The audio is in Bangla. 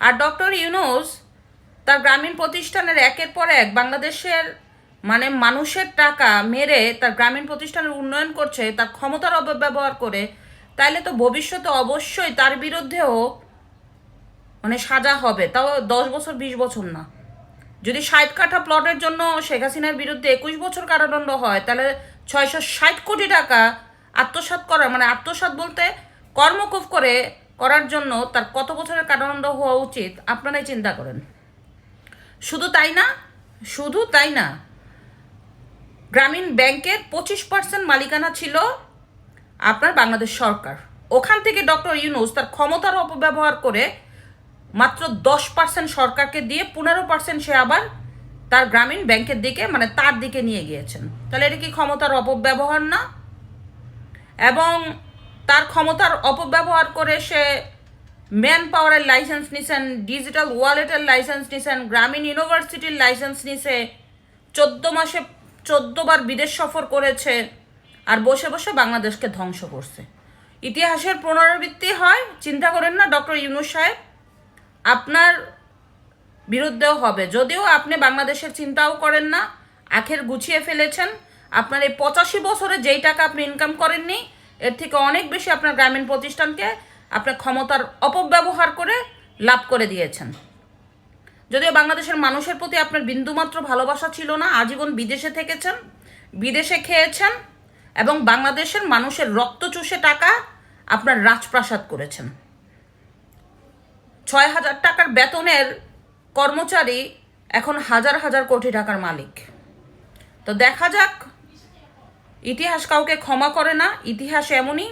আর ডক্টর ইউনূস তার গ্রামীণ প্রতিষ্ঠানের একের পর এক বাংলাদেশের মানুষের টাকা মেরে তার গ্রামীণ প্রতিষ্ঠানের উন্নয়ন করছে, তার ক্ষমতার অপব্যবহার করে, তাইলে তো ভবিষ্যতে অবশ্যই তার বিরুদ্ধেও সাজা হবে, তাও 10 বছর 20 বছর না। যদি 60 কাঠা প্লটের জন্য শেখ হাসিনার বিরুদ্ধে 21 বছর কারাদণ্ড হয়, তাহলে 660 কোটি টাকা আত্মসাৎ করা আত্মসাৎ বলতে কর্মকুফ করার জন্য তার কত বছরের কারাদণ্ড হওয়া উচিত আপনারাই চিন্তা করেন। শুধু তাই না, গ্রামীণ ব্যাংকের 25% মালিকানা ছিল আপনার বাংলাদেশ সরকার। ওখান থেকে ডক্টর ইউনূস তার ক্ষমতার অপব্যবহার করে মাত্র 10% সরকারকে দিয়ে 15% সে আবার তার গ্রামীণ ব্যাংকের দিকে তার দিকে নিয়ে গিয়েছেন। তাহলে এটা কি ক্ষমতার অপব্যবহার না? এবং তার ক্ষমতার অপব্যবহার করে সে ম্যান পাওয়ারের লাইসেন্স নিছেন, ডিজিটাল ওয়ালেটের লাইসেন্স নিছেন, গ্রামীণ ইউনিভার্সিটির লাইসেন্স নিছে, 14 মাসে 14বার বিদেশ সফর করেছে, আর বসে বসে বাংলাদেশকে ধ্বংস করছে। ইতিহাসের পুনরাবৃত্তি হয়, চিন্তা করেন না ডক্টর ইউনূস সাহেব? আপনার বিরুদ্ধেও হবে, যদিও আপনি বাংলাদেশের চিন্তাও করেন না, আখের গুছিয়ে ফেলেছেন। আপনার এই 85 বছরে যেই টাকা আপনি ইনকাম করেননি, এর থেকে অনেক বেশি আপনার গ্রামীণ প্রতিষ্ঠানকে আপনার ক্ষমতার অপব্যবহার করে লাভ করে দিয়েছেন। যদিও বাংলাদেশের মানুষের প্রতি আপনার বিন্দুমাত্র ভালোবাসা ছিল না, আজীবন বিদেশে থেকেছেন, বিদেশে খেয়েছেন, এবং বাংলাদেশের মানুষের রক্ত চুষে টাকা আপনার রাজপ্রাসাদ করেছেন। 6,000 টাকার বেতনের কর্মচারী এখন হাজার হাজার কোটি টাকার মালিক। তো দেখা যাক, ইতিহাস কাউকে ক্ষমা করে না, ইতিহাস এমনই।